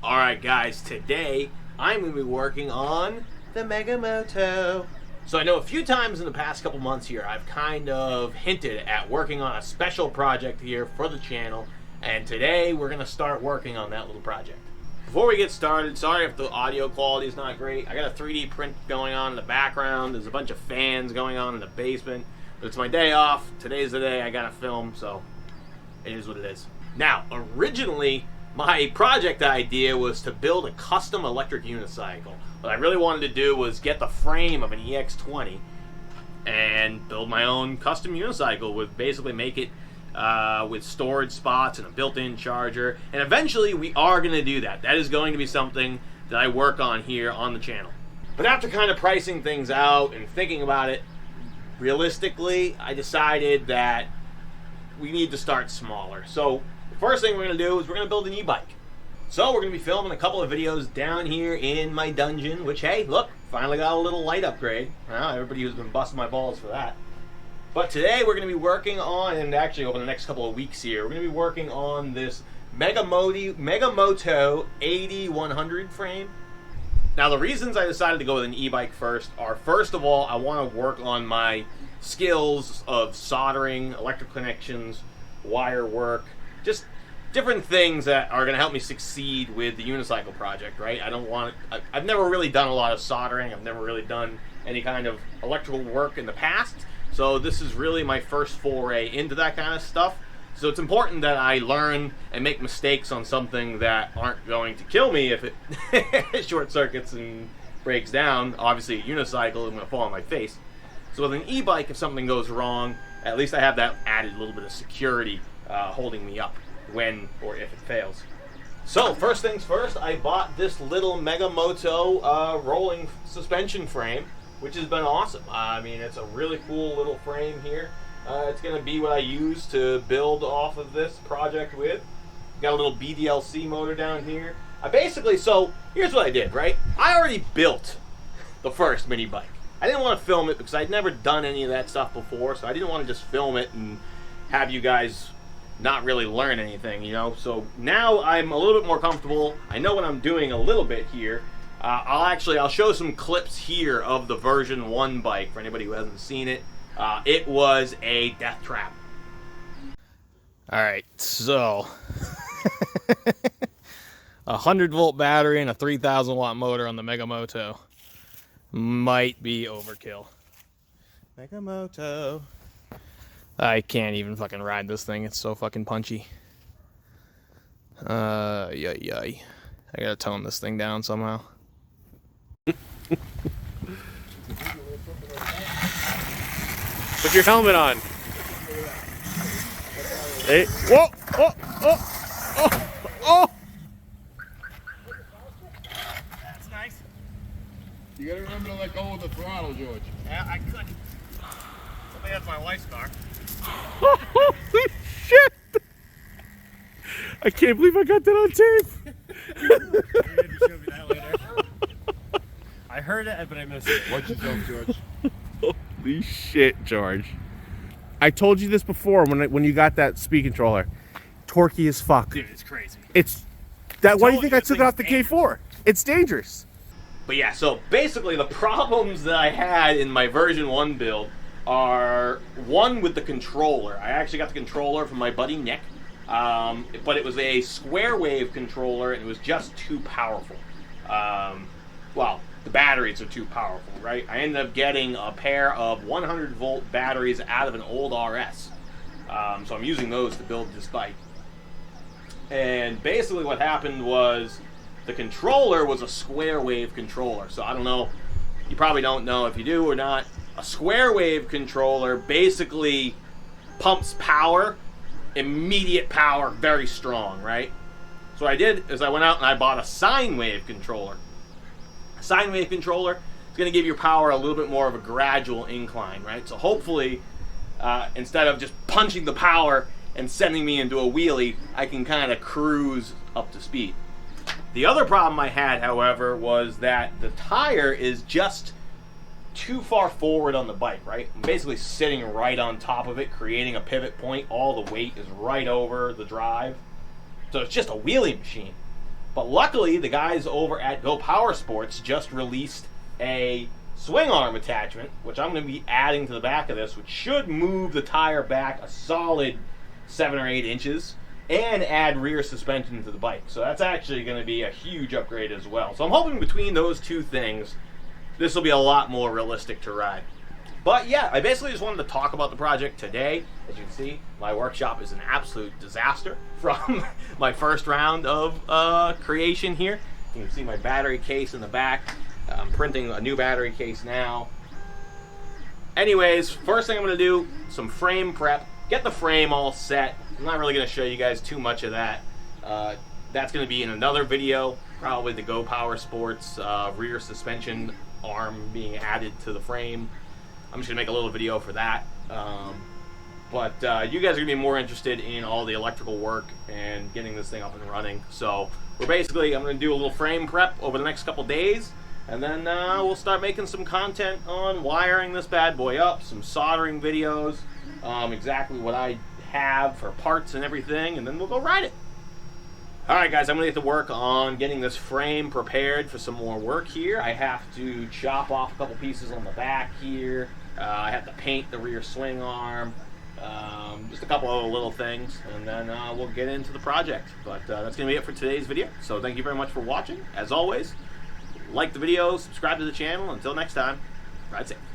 Alright guys, today I'm going to be working on the Moto. So I know a few times in the past couple months here I've kind of hinted at working on a special project here for the channel, and today we're going to start working on that little project. Before we get started, sorry if the audio quality is not great. I got a 3D print going on in the background. There's a bunch of fans going on in the basement. But it's my day off. Today's the day I got to film, so it is what it is. Now, originally, my project idea was to build a custom electric unicycle. What I really wanted to do was get the frame of an EX20 and build my own custom unicycle, with basically make it with storage spots and a built-in charger. And eventually we are going to do that. That is going to be something that I work on here on the channel. But after kind of pricing things out and thinking about it realistically, I decided that we need to start smaller. So the first thing we're going to do is we're going to build an e-bike. So we're going to be filming a couple of videos down here in my dungeon, which, hey, look, finally got a little light upgrade. Everybody who's been busting my balls for that. But today we're going to be working on, and actually over the next couple of weeks here, we're going to be working on this Moto 8100 frame. Now the reasons I decided to go with an e-bike first are, first of all, I want to work on my skills of soldering, electric connections, wire work, just different things that are going to help me succeed with the unicycle project, right? I've never really done a lot of soldering. I've never really done any kind of electrical work in the past. So this is really my first foray into that kind of stuff. So it's important that I learn and make mistakes on something that aren't going to kill me if it short circuits and breaks down. Obviously a unicycle, I'm going to fall on my face. So with an e-bike, if something goes wrong, at least I have that added little bit of security holding me up when or if it fails. So first things first, I bought this little Moto rolling suspension frame, which has been awesome. I mean, it's a really cool little frame here. It's going to be what I use to build off of this project with. Got a little BDLC motor down here. So here's what I did, right? I already built the first mini bike. I didn't want to film it because I'd never done any of that stuff before, so I didn't want to just film it and have you guys not really learn anything, you know? So now I'm a little bit more comfortable. I know what I'm doing a little bit here. I'll show some clips here of the version 1 bike for anybody who hasn't seen it. It was a death trap. Alright, so 100-volt battery and a 3,000-watt motor on the Moto might be overkill. Moto. I can't even fucking ride this thing. It's so fucking punchy. Yay. I gotta tone this thing down somehow. Put your helmet on. Hey, whoa, oh. That's nice. You gotta remember to let go of the throttle, George. Yeah, I couldn't. Hopefully that's my wife's car. Holy shit! I can't believe I got that on tape. Maybe show me that later. I heard it, but I missed it. Watch yourself, George. Holy shit, George. I told you this before when you got that speed controller. Torquey as fuck. Dude, it's crazy. Why do you think I took it off the K4? It's dangerous. But yeah, so basically the problems that I had in my version 1 build are, one, with the controller. I actually got the controller from my buddy Nick, but it was a square wave controller and it was just too powerful. Well, the batteries are too powerful, right? I ended up getting a pair of 100-volt batteries out of an old RS. So I'm using those to build this bike. And basically what happened was the controller was a square wave controller. So I don't know, you probably don't know if you do or not. A square wave controller basically pumps power, immediate power, very strong, right? So what I did is I went out and I bought a sine wave controller. A sine wave controller is going to give your power a little bit more of a gradual incline, right? So hopefully, instead of just punching the power and sending me into a wheelie, I can kind of cruise up to speed. The other problem I had, however, was that the tire is just too far forward on the bike, right? I'm basically sitting right on top of it, creating a pivot point. All the weight is right over the drive. So it's just a wheelie machine. But luckily, the guys over at Go Power Sports just released a swing arm attachment, which I'm going to be adding to the back of this, which should move the tire back a solid 7 or 8 inches and add rear suspension to the bike. So that's actually going to be a huge upgrade as well. So I'm hoping between those two things, this will be a lot more realistic to ride. But yeah, I basically just wanted to talk about the project today. As you can see, my workshop is an absolute disaster from my first round of creation here. You can see my battery case in the back. I'm printing a new battery case now. Anyways, first thing I'm going to do, some frame prep. Get the frame all set. I'm not really going to show you guys too much of that. That's going to be in another video. Probably the Go Power Sports rear suspension arm being added to the frame. I'm just going to make a little video for that. But you guys are going to be more interested in all the electrical work and getting this thing up and running. So I'm going to do a little frame prep over the next couple days. And then we'll start making some content on wiring this bad boy up, some soldering videos, exactly what I have for parts and everything, and then we'll go ride it. Alright guys, I'm going to get to work on getting this frame prepared for some more work here. I have to chop off a couple pieces on the back here. I have to paint the rear swing arm, just a couple other little things, and then we'll get into the project. But that's going to be it for today's video. So thank you very much for watching. As always, like the video, subscribe to the channel. Until next time, ride safe.